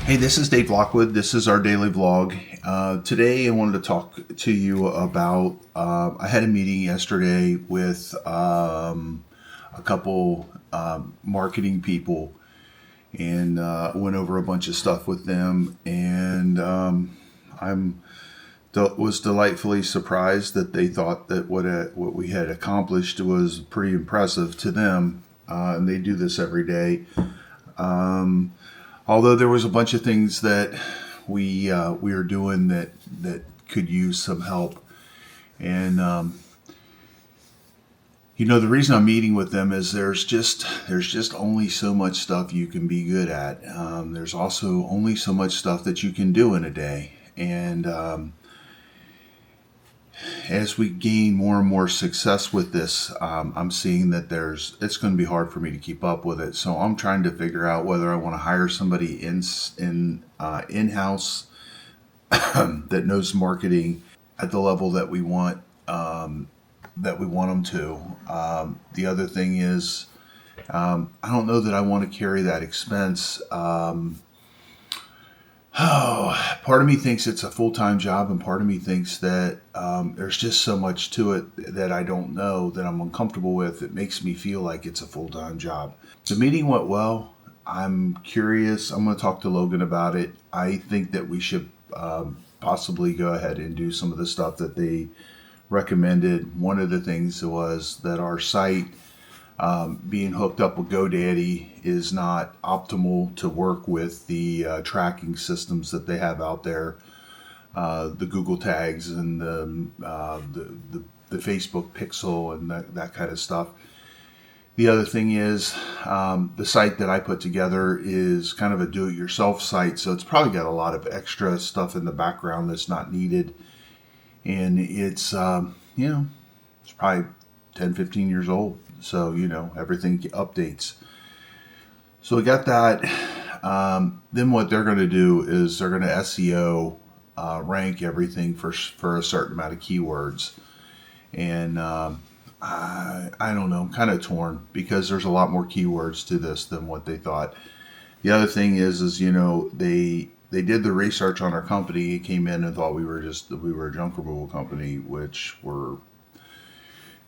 Hey, this is Dave Lockwood. This is our daily vlog. Today I wanted to talk to you about, I had a meeting yesterday with a couple marketing people and went over a bunch of stuff with them, and was delightfully surprised that they thought that what we had accomplished was pretty impressive to them, and they do this every day. Although there was a bunch of things that we are doing that could use some help, and the reason I'm meeting with them is there's just only so much stuff you can be good at. There's also only so much stuff that you can do in a day, and as we gain more and more success with this, I'm seeing that it's going to be hard for me to keep up with it. So I'm trying to figure out whether I want to hire somebody in-house that knows marketing at the level that we want them to. The other thing is, I don't know that I want to carry that expense. Part of me thinks it's a full-time job, and part of me thinks that there's just so much to it that I don't know, that I'm uncomfortable with. It makes me feel like it's a full-time job. The meeting went well. I'm curious. I'm going to talk to Logan about it. I think that we should possibly go ahead and do some of the stuff that they recommended. One of the things was that our site, being hooked up with GoDaddy, is not optimal to work with the tracking systems that they have out there, the Google tags and the Facebook pixel and that kind of stuff. The other thing is, the site that I put together is kind of a do-it-yourself site, so it's probably got a lot of extra stuff in the background that's not needed, and it's it's probably 10-15 years old. So, everything updates. So we got that. Then what they're going to do is they're going to SEO rank everything for a certain amount of keywords. And I don't know, I'm kind of torn because there's a lot more keywords to this than what they thought. The other thing is they did the research on our company. It came in and thought we were a junk removal company, which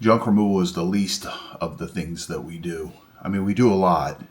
junk removal is the least of the things that we do. I mean, we do a lot,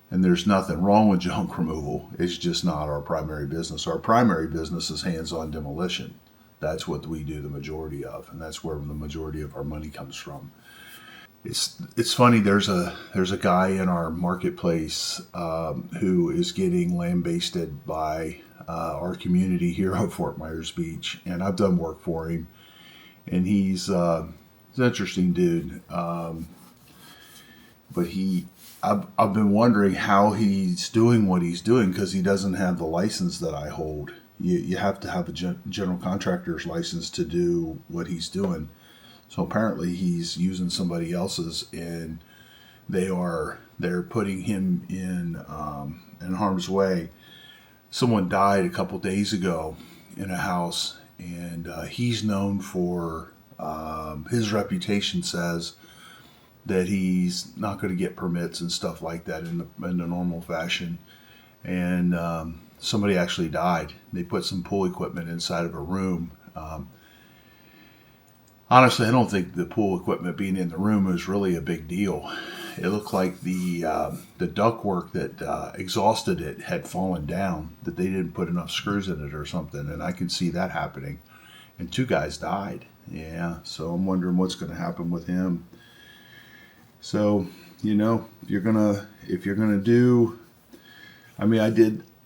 and there's nothing wrong with junk removal. It's just not our primary business. Our primary business is hands-on demolition. That's what we do the majority of, and that's where the majority of our money comes from. It's funny. There's a guy in our marketplace who is getting lambasted by our community here at Fort Myers Beach, and I've done work for him, and he's an interesting dude, but I've been wondering how he's doing what he's doing, because he doesn't have the license that I hold. You have to have a general contractor's license to do what he's doing. So apparently he's using somebody else's, and they're putting him in harm's way. Someone died a couple days ago in a house, and he's known for. His reputation says that he's not going to get permits and stuff like that in the normal fashion, and somebody actually died. They put some pool equipment inside of a room. Honestly, I don't think the pool equipment being in the room was really a big deal. It looked like the ductwork that exhausted it had fallen down, that they didn't put enough screws in it or something, and I could see that happening. And 2 guys died. Yeah, so I'm wondering what's going to happen with him. So, if you're gonna do,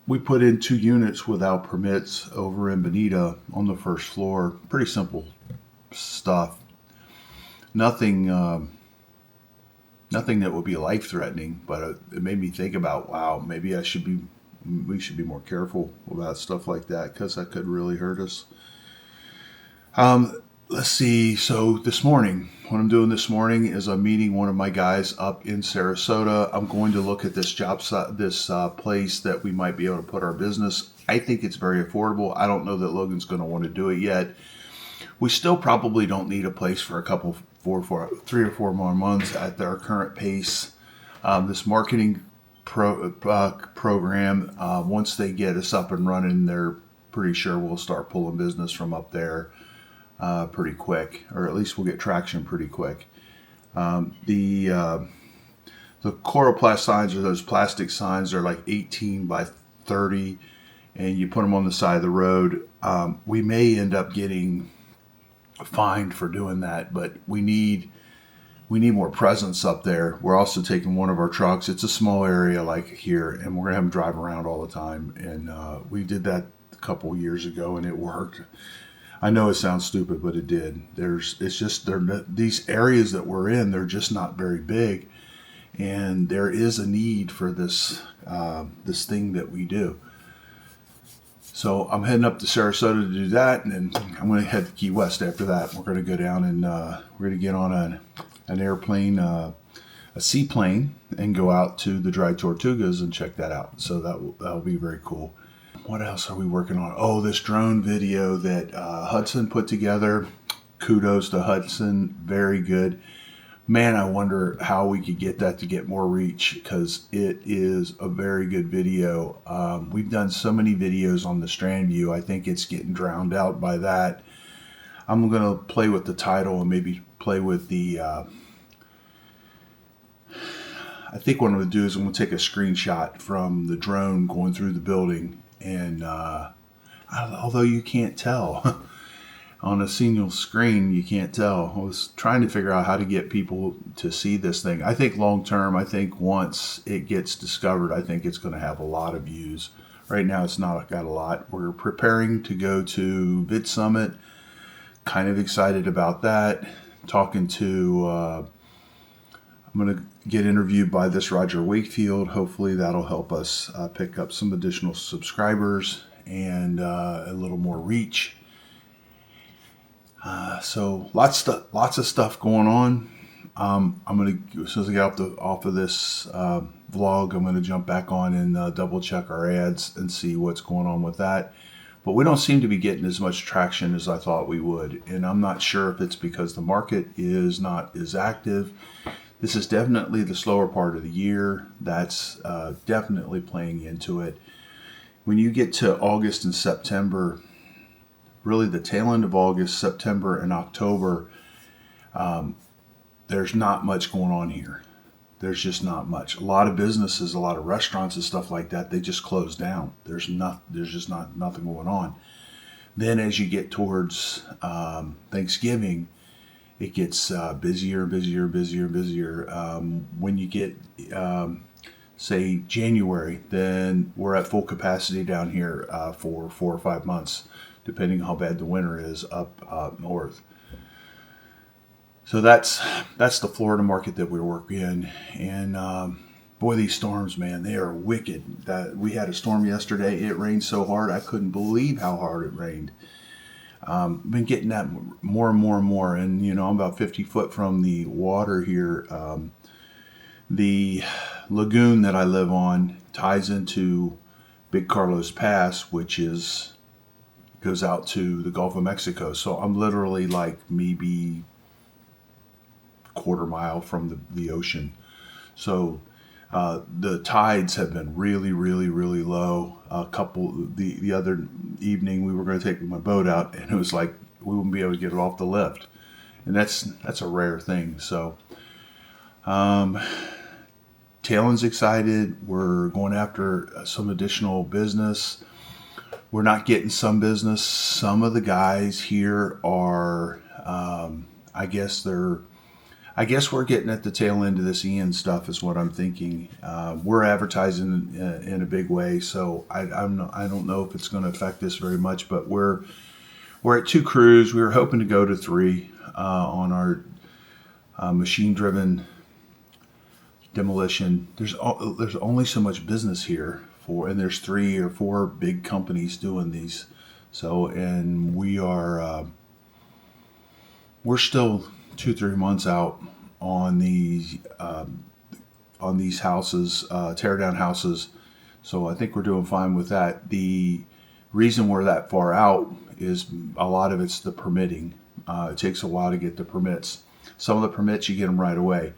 we put in 2 units without permits over in Bonita on the first floor. Pretty simple stuff. Nothing that would be life-threatening, but it made me think about, wow, maybe we should be more careful about stuff like that, because that could really hurt us. Let's see. So this morning, what I'm doing this morning is I'm meeting one of my guys up in Sarasota. I'm going to look at this job site, this place that we might be able to put our business. I think it's very affordable. I don't know that Logan's going to want to do it yet. We still probably don't need a place for 3 or 4 more months at our current pace. This marketing program. Once they get us up and running, they're pretty sure we'll start pulling business from up there pretty quick, or at least we'll get traction pretty quick. The coroplast signs are those plastic signs. They're like 18 by 30, and you put them on the side of the road. We may end up getting fined for doing that, but we need more presence up there. We're also taking one of our trucks. It's a small area like here, and we're gonna have them drive around all the time. And we did that a couple years ago, and it worked. I know it sounds stupid, but it did. These areas that we're in, they're just not very big, and there is a need for this thing that we do. So I'm heading up to Sarasota to do that, and then I'm going to head to Key West after that. We're going to go down and we're going to get on an airplane, a seaplane, and go out to the Dry Tortugas and check that out. So that'll be very cool. What else are we working on? Oh, this drone video that Hudson put together. Kudos to Hudson. Very good. Man, I wonder how we could get that to get more reach, because it is a very good video. We've done so many videos on the Strand View. I think it's getting drowned out by that. I'm going to play with the title and maybe play with the... I think what I'm going to do is I'm going to take a screenshot from the drone going through the building. And although you can't tell... on a single screen, you can't tell. I was trying to figure out how to get people to see this thing. I think long term, I think once it gets discovered, I think it's going to have a lot of views. Right now, it's not got a lot. We're preparing to go to Vid Summit. Kind of excited about that. Talking to, I'm going to get interviewed by this Roger Wakefield. Hopefully that'll help us pick up some additional subscribers and a little more reach. So lots of stuff going on. I'm gonna, as soon as I get off of this vlog, I'm gonna jump back on and double check our ads and see what's going on with that. But we don't seem to be getting as much traction as I thought we would, and I'm not sure if it's because the market is not as active. This is definitely the slower part of the year. That's definitely playing into it. When you get to August and September, really the tail end of August, September, and October, there's not much going on here. There's just not much. A lot of businesses, a lot of restaurants and stuff like that, they just close down. There's just nothing going on. Then as you get towards Thanksgiving, it gets busier and busier and busier and busier. When you get, say, January, then we're at full capacity down here for 4 or 5 months, depending on how bad the winter is up north. So that's the Florida market that we're working in. And boy, these storms, man, they are wicked. We had a storm yesterday. It rained so hard, I couldn't believe how hard it rained. Been getting that more and more and more. And, you know, I'm about 50 foot from the water here. The lagoon that I live on ties into Big Carlos Pass, which goes out to the Gulf of Mexico. So I'm literally like maybe quarter mile from the ocean. So the tides have been really, really, really low. The other evening we were going to take my boat out, and it was like we wouldn't be able to get it off the lift, and that's a rare thing. So Talen's excited. We're going after some additional business. We're not getting some business. Some of the guys here are, I guess we're getting at the tail end of this Ian stuff is what I'm thinking. We're advertising in a big way, so I don't know if it's going to affect this very much, but we're at 2 crews. We were hoping to go to 3 on our machine-driven demolition. There's only so much business here and there's 3 or 4 big companies doing these. So, and we're still 2-3 months out on these houses, tear down houses. So I think we're doing fine with that. The reason we're that far out is a lot of it's the permitting. It takes a while to get the permits. Some of the permits you get them right away.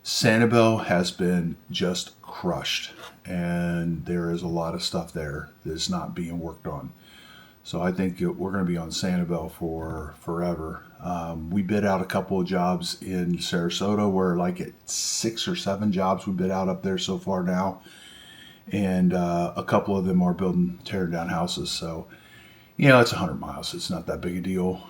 Sanibel has been just crushed, and there is a lot of stuff there that's not being worked on. So I think we're going to be on Sanibel for forever. We bid out a couple of jobs in Sarasota. We're like at 6 or 7 jobs we bid out up there so far now, and a couple of them are tearing down houses. So it's 100 miles. It's not that big a deal.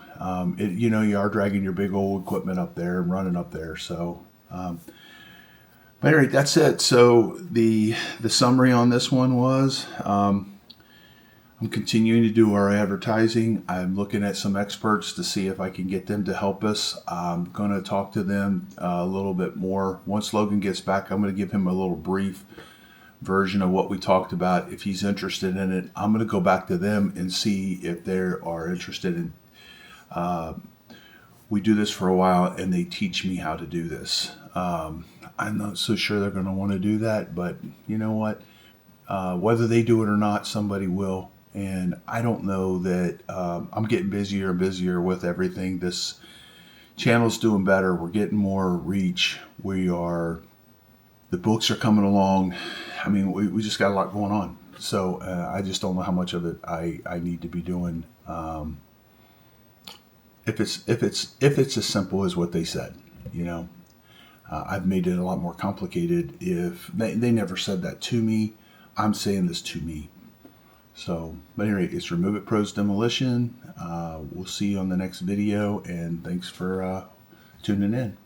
You are dragging your big old equipment up there and running up there. So, but anyway, that's it. So the summary on this one was, I'm continuing to do our advertising. I'm looking at some experts to see if I can get them to help us. I'm going to talk to them a little bit more. Once Logan gets back, I'm going to give him a little brief version of what we talked about. If he's interested in it, I'm going to go back to them and see if they are interested in. We do this for a while, and they teach me how to do this. I'm not so sure they're going to want to do that, but you know what? Whether they do it or not, somebody will. And I don't know that I'm getting busier and busier with everything. This channel's doing better. We're getting more reach. The books are coming along. I mean, we just got a lot going on. So I just don't know how much of it I need to be doing. If it's as simple as what they said, I've made it a lot more complicated. If they never said that to me, I'm saying this to me. So, but anyway, it's Remove It Pros Demolition. We'll see you on the next video, and thanks for tuning in.